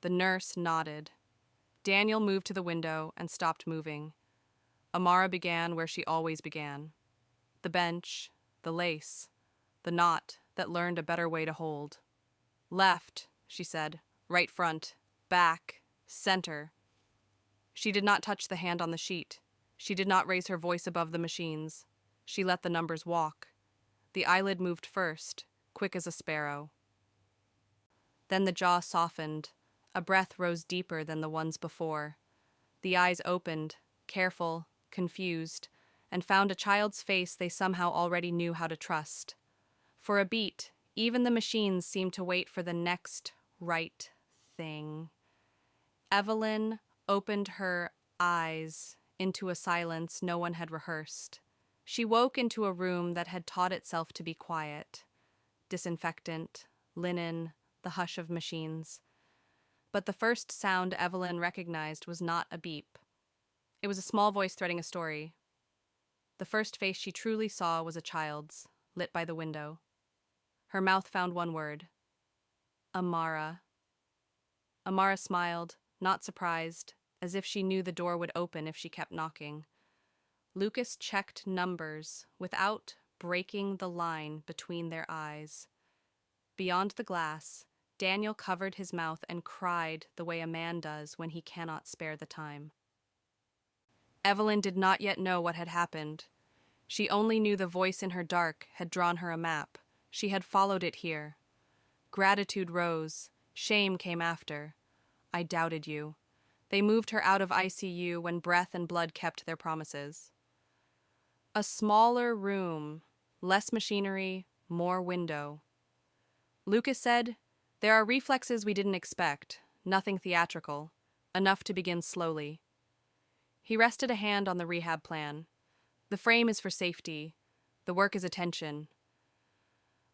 The nurse nodded. Daniel moved to the window and stopped moving. Amara began where she always began. The bench, the lace, the knot that learned a better way to hold. Left, she said, right front, back, center. She did not touch the hand on the sheet. She did not raise her voice above the machines. She let the numbers walk. The eyelid moved first, quick as a sparrow. Then the jaw softened. A breath rose deeper than the ones before. The eyes opened, careful, confused, and found a child's face they somehow already knew how to trust. For a beat, even the machines seemed to wait for the next right thing. Evelyn opened her eyes into a silence no one had rehearsed. She woke into a room that had taught itself to be quiet. Disinfectant, linen, the hush of machines. But the first sound Evelyn recognized was not a beep. It was a small voice threading a story. The first face she truly saw was a child's, lit by the window. Her mouth found one word. Amara. Amara smiled, not surprised, as if she knew the door would open if she kept knocking. Lucas checked numbers without breaking the line between their eyes. Beyond the glass, Daniel covered his mouth and cried the way a man does when he cannot spare the time. Evelyn did not yet know what had happened. She only knew the voice in her dark had drawn her a map. She had followed it here. Gratitude rose. Shame came after. I doubted you. They moved her out of ICU when breath and blood kept their promises. A smaller room, less machinery, more window. Lucas said, "There are reflexes we didn't expect, nothing theatrical, enough to begin slowly." He rested a hand on the rehab plan. The frame is for safety. The work is attention.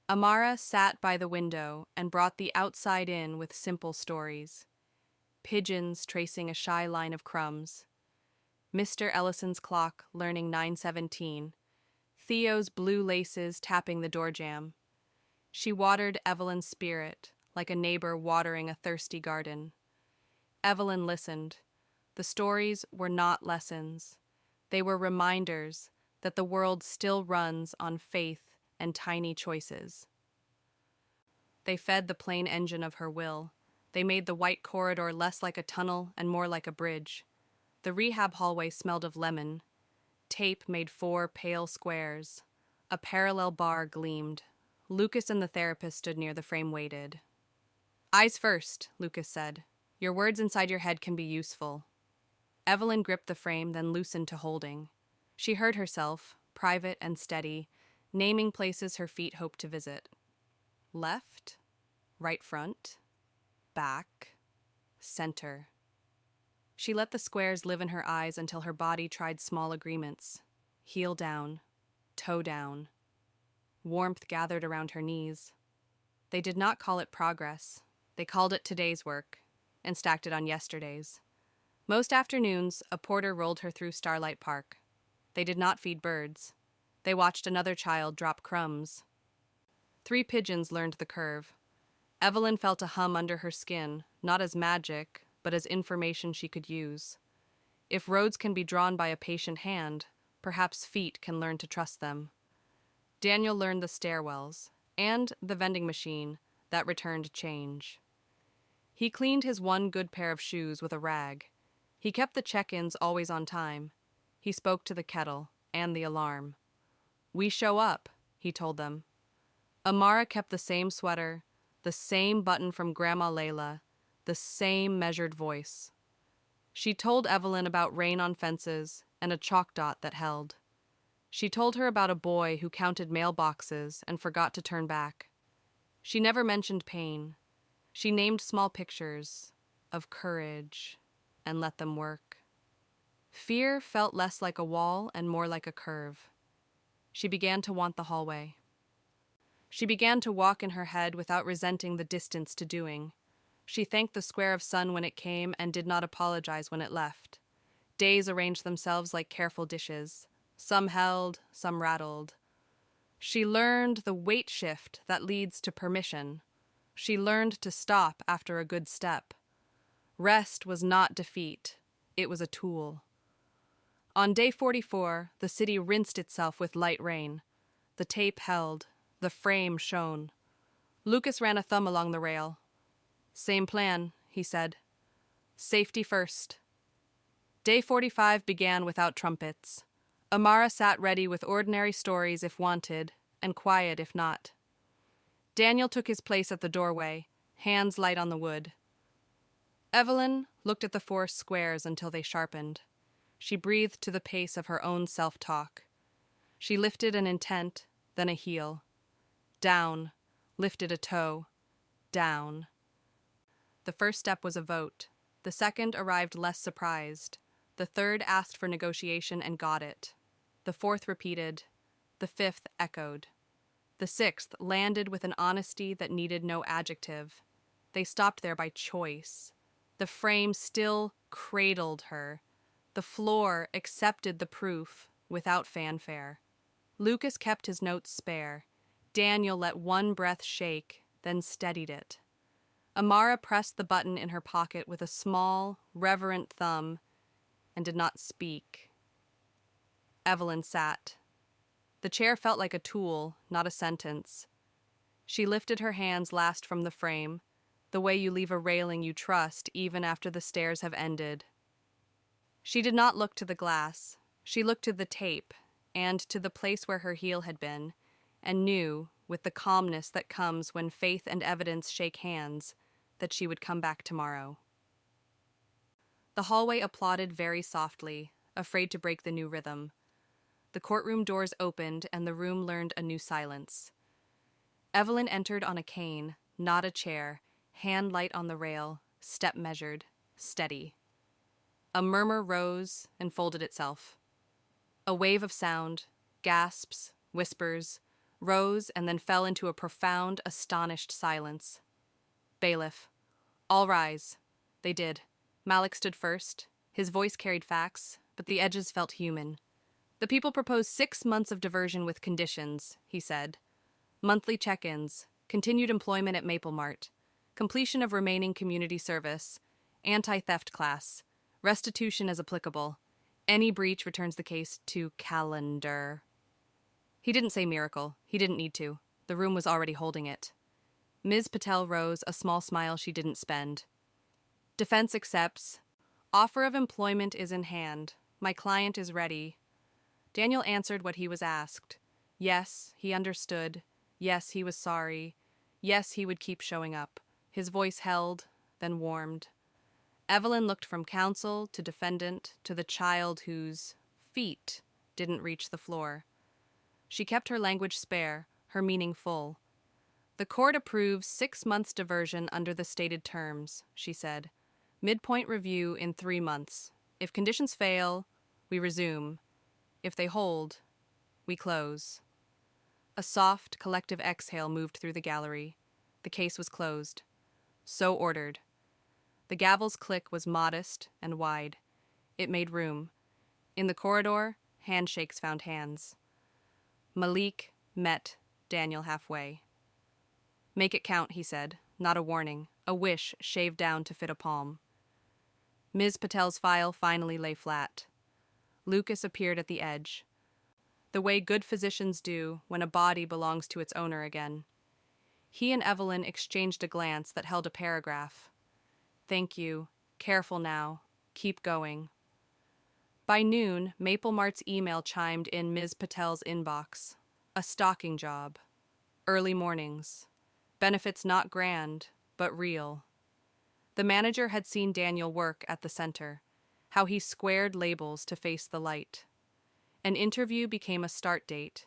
Amara sat by the window and brought the outside in with simple stories. Pigeons tracing a shy line of crumbs. Mr. Ellison's clock learning 9:17. Theo's blue laces tapping the door jamb. She watered Evelyn's spirit like a neighbor watering a thirsty garden. Evelyn listened. The stories were not lessons. They were reminders that the world still runs on faith and tiny choices. They fed the plain engine of her will. They made the white corridor less like a tunnel and more like a bridge. The rehab hallway smelled of lemon. Tape made 4 pale squares. A parallel bar gleamed. Lucas and the therapist stood near the frame, waited. "Eyes first," Lucas said. "Your words inside your head can be useful." Evelyn gripped the frame, then loosened to holding. She heard herself, private and steady, naming places her feet hoped to visit. Left, right front, back, center. She let the squares live in her eyes until her body tried small agreements. Heel down, toe down. Warmth gathered around her knees. They did not call it progress. They called it today's work, and stacked it on yesterday's. Most afternoons, a porter rolled her through Starlight Park. They did not feed birds. They watched another child drop crumbs. 3 pigeons learned the curve. Evelyn felt a hum under her skin, not as magic, but as information she could use. If roads can be drawn by a patient hand, perhaps feet can learn to trust them. Daniel learned the stairwells, and the vending machine that returned change. He cleaned his one good pair of shoes with a rag. He kept the check-ins always on time. He spoke to the kettle and the alarm. "We show up," he told them. Amara kept the same sweater, the same button from Grandma Layla, the same measured voice. She told Evelyn about rain on fences and a chalk dot that held. She told her about a boy who counted mailboxes and forgot to turn back. She never mentioned pain. She named small pictures of courage and let them work. Fear felt less like a wall and more like a curve. She began to want the hallway. She began to walk in her head without resenting the distance to doing. She thanked the square of sun when it came and did not apologize when it left. Days arranged themselves like careful dishes. Some held, some rattled. She learned the weight shift that leads to permission. She learned to stop after a good step. Rest was not defeat. It was a tool. On day 44, the city rinsed itself with light rain. The tape held. The frame shone. Lucas ran a thumb along the rail. "Same plan," he said. "Safety first." Day 45 began without trumpets. Amara sat ready with ordinary stories if wanted, and quiet if not. Daniel took his place at the doorway, hands light on the wood. Evelyn looked at the 4 squares until they sharpened. She breathed to the pace of her own self-talk. She lifted an intent, then a heel. Down, lifted a toe. Down. The first step was a vote. The second arrived less surprised. The third asked for negotiation and got it. The fourth repeated. The fifth echoed. The sixth landed with an honesty that needed no adjective. They stopped there by choice. The frame still cradled her. The floor accepted the proof without fanfare. Lucas kept his notes spare. Daniel let one breath shake, then steadied it. Amara pressed the button in her pocket with a small, reverent thumb and did not speak. Evelyn sat. The chair felt like a tool, not a sentence. She lifted her hands last from the frame, the way you leave a railing you trust even after the stairs have ended. She did not look to the glass. She looked to the tape and to the place where her heel had been, and knew, with the calmness that comes when faith and evidence shake hands, that she would come back tomorrow. The hallway applauded very softly, afraid to break the new rhythm. The courtroom doors opened and the room learned a new silence. Evelyn entered on a cane, not a chair, hand light on the rail, step measured, steady. A murmur rose and folded itself. A wave of sound, gasps, whispers, rose and then fell into a profound, astonished silence. Bailiff. All rise. They did. Malik stood first. His voice carried facts, but the edges felt human. The people proposed 6 months of diversion with conditions, he said. Monthly check-ins, continued employment at Maple Mart, completion of remaining community service, anti-theft class, restitution as applicable, Any breach returns the case to calendar. He didn't say miracle. He didn't need to. The room was already holding it. Ms. Patel rose, a small smile she didn't spend. Defense accepts. Offer of employment is in hand. My client is ready. Daniel answered what he was asked. Yes, he understood. Yes, he was sorry. Yes, he would keep showing up. His voice held, then warmed. Evelyn looked from counsel to defendant to the child whose feet didn't reach the floor. She kept her language spare, her meaning full. The court approves 6 months diversion under the stated terms, she said. Midpoint review in 3 months. If conditions fail, we resume. If they hold, we close. A soft, collective exhale moved through the gallery. The case was closed. So ordered. The gavel's click was modest and wide. It made room. In the corridor, handshakes found hands. Malik met Daniel halfway. Make it count, he said, not a warning, a wish shaved down to fit a palm. Ms. Patel's file finally lay flat. Lucas appeared at the edge, the way good physicians do when a body belongs to its owner again. He and Evelyn exchanged a glance that held a paragraph. Thank you. Careful now. Keep going. By noon, Maple Mart's email chimed in Ms. Patel's inbox. A stalking job. Early mornings. Benefits not grand, but real. The manager had seen Daniel work at the center, how he squared labels to face the light. An interview became a start date.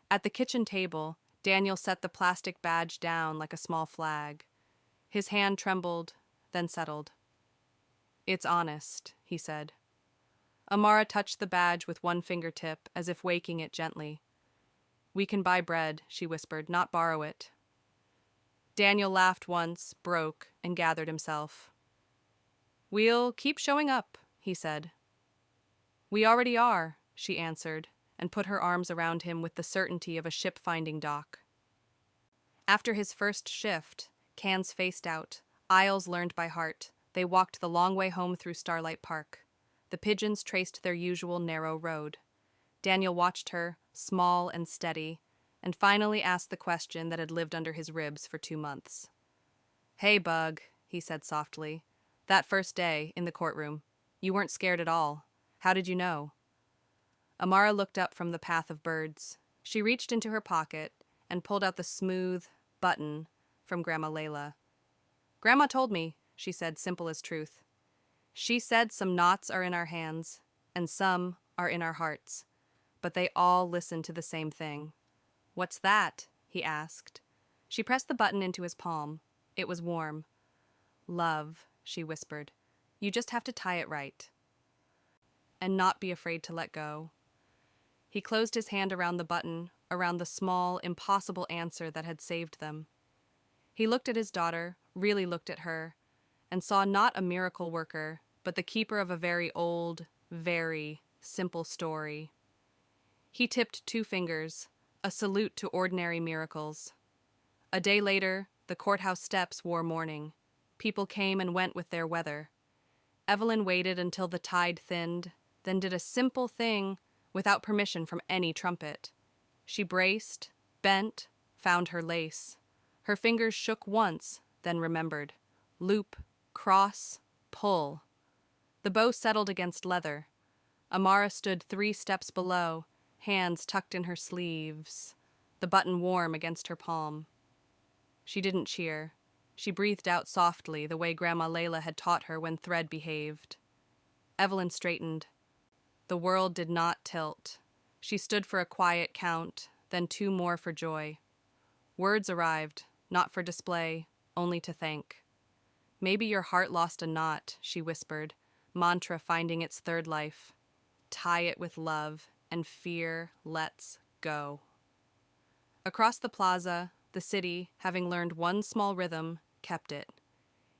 At the kitchen table, Daniel set the plastic badge down like a small flag. His hand trembled, then settled. It's honest, he said. Amara touched the badge with one fingertip, as if waking it gently. We can buy bread, she whispered, not borrow it. Daniel laughed once, broke, and gathered himself. We'll keep showing up, he said. We already are, she answered, and put her arms around him with the certainty of a ship-finding dock. After his first shift, cans faced out, aisles learned by heart, they walked the long way home through Starlight Park. The pigeons traced their usual narrow road. Daniel watched her, small and steady, and finally asked the question that had lived under his ribs for 2 months. Hey, Bug, he said softly. That first day, in the courtroom, you weren't scared at all. How did you know? Amara looked up from the path of birds. She reached into her pocket and pulled out the smooth button from Grandma Layla. Grandma told me, she said, simple as truth. She said some knots are in our hands, and some are in our hearts, but they all listen to the same thing. What's that? He asked. She pressed the button into his palm. It was warm. Love, she whispered. You just have to tie it right. And not be afraid to let go. He closed his hand around the button, around the small, impossible answer that had saved them. He looked at his daughter, really looked at her, and saw not a miracle worker, but the keeper of a very old, very simple story. He tipped 2 fingers, a salute to ordinary miracles. A day later, the courthouse steps wore mourning. People came and went with their weather. Evelyn waited until the tide thinned, then did a simple thing without permission from any trumpet. She braced, bent, found her lace. Her fingers shook once, then remembered. Loop, cross, pull. The bow settled against leather. Amara stood 3 steps below, hands tucked in her sleeves, the button warm against her palm. She didn't cheer. She breathed out softly, the way Grandma Layla had taught her when thread behaved. Evelyn straightened. The world did not tilt. She stood for a quiet count, then 2 more for joy. Words arrived, not for display, only to thank. Maybe your heart lost a knot, she whispered, mantra finding its 3rd life. Tie it with love, and fear lets go. Across the plaza, the city, having learned one small rhythm, kept it.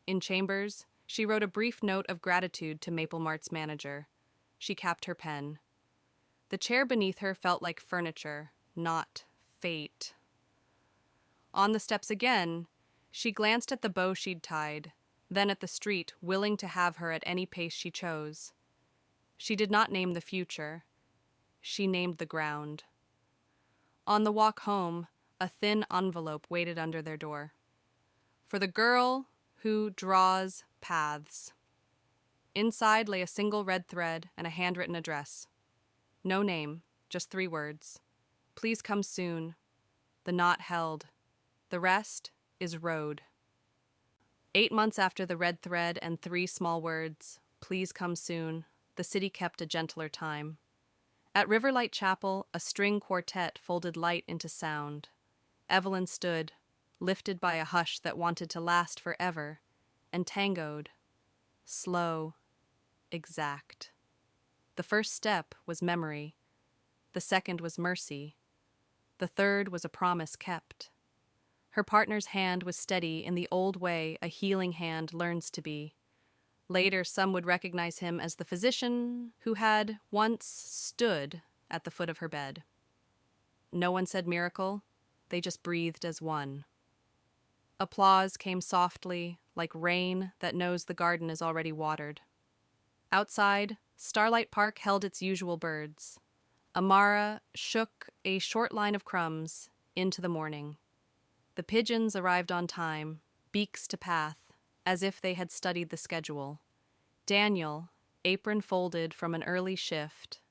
In chambers, she wrote a brief note of gratitude to Maple Mart's manager. She capped her pen. The chair beneath her felt like furniture, not fate. On the steps again, she glanced at the bow she'd tied, then at the street, willing to have her at any pace she chose. She did not name the future. She named the ground. On the walk home, a thin envelope waited under their door. For the girl who draws paths. Inside lay a single red thread and a handwritten address. No name, just 3 words. Please come soon. The knot held. The rest is road. 8 months after the red thread and 3 small words, please come soon, the city kept a gentler time. At Riverlight Chapel, a string quartet folded light into sound. Evelyn stood, lifted by a hush that wanted to last forever, and tangoed. Slow, exact. The first step was memory. The second was mercy. The third was a promise kept. Her partner's hand was steady in the old way a healing hand learns to be. Later, some would recognize him as the physician who had once stood at the foot of her bed. No one said miracle, they just breathed as one. Applause came softly, like rain that knows the garden is already watered. Outside, Starlight Park held its usual birds. Amara shook a short line of crumbs into the morning. The pigeons arrived on time, beaks to path, as if they had studied the schedule. Daniel, apron folded from an early shift,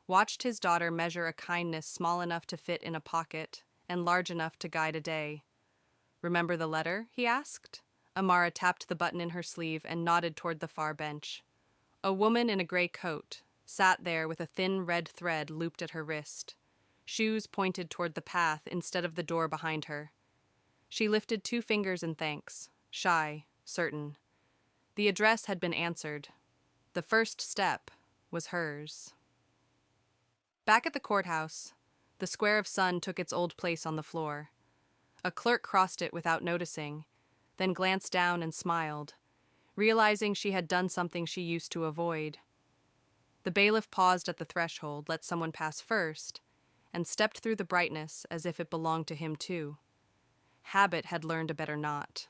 watched his daughter measure a kindness small enough to fit in a pocket and large enough to guide a day. "Remember the letter?" he asked. Amara tapped the button in her sleeve and nodded toward the far bench. A woman in a gray coat sat there with a thin red thread looped at her wrist. Shoes pointed toward the path instead of the door behind her. She lifted 2 fingers in thanks, shy, certain. The address had been answered. The first step was hers. Back at the courthouse, the square of sun took its old place on the floor. A clerk crossed it without noticing, then glanced down and smiled, realizing she had done something she used to avoid. The bailiff paused at the threshold, let someone pass first, and stepped through the brightness as if it belonged to him too. Habit had learned a better knot.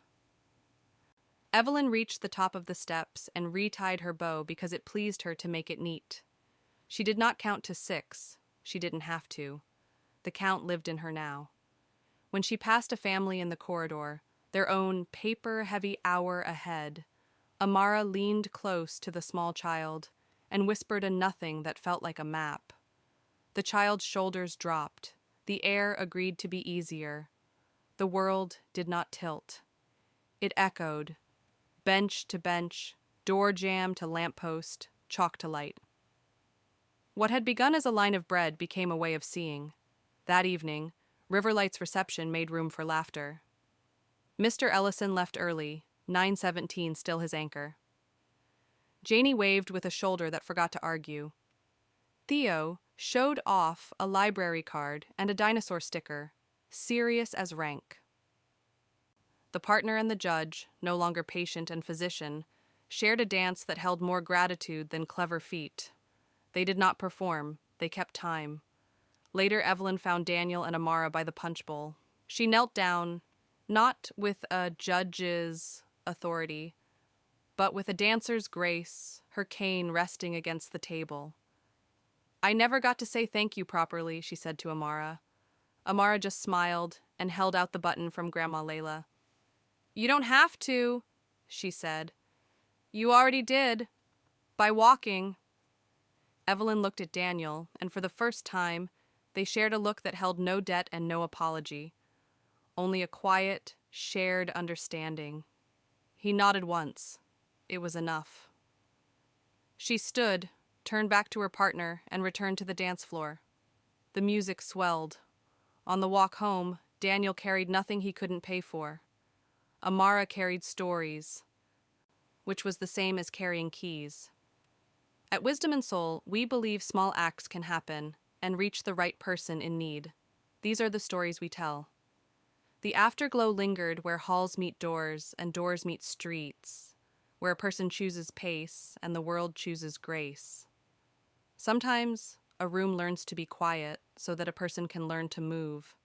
Evelyn reached the top of the steps and retied her bow because it pleased her to make it neat. She did not count to 6. She didn't have to. The count lived in her now. When she passed a family in the corridor, their own paper-heavy hour ahead, Amara leaned close to the small child and whispered a nothing that felt like a map. The child's shoulders dropped. The air agreed to be easier. The world did not tilt. It echoed, bench to bench, door jamb to lamppost, chalk to light. What had begun as a line of bread became a way of seeing. That evening, Riverlight's reception made room for laughter. Mr. Ellison left early, 9:17 still his anchor. Janie waved with a shoulder that forgot to argue. Theo showed off a library card and a dinosaur sticker, serious as rank. The partner and the judge, no longer patient and physician, shared a dance that held more gratitude than clever feet. They did not perform, they kept time. Later, Evelyn found Daniel and Amara by the punch bowl. She knelt down, not with a judge's authority, but with a dancer's grace, her cane resting against the table. "I never got to say thank you properly," she said to Amara. Amara just smiled and held out the button from Grandma Layla. "You don't have to," she said. "You already did. By walking." Evelyn looked at Daniel, and for the first time, they shared a look that held no debt and no apology. Only a quiet, shared understanding. He nodded once. It was enough. She stood, turned back to her partner, and returned to the dance floor. The music swelled. On the walk home, Daniel carried nothing he couldn't pay for. Amara carried stories, which was the same as carrying keys. At Wisdom and Soul, we believe small acts can happen and reach the right person in need. These are the stories we tell. The afterglow lingered where halls meet doors and doors meet streets, where a person chooses pace and the world chooses grace. Sometimes a room learns to be quiet so that a person can learn to move.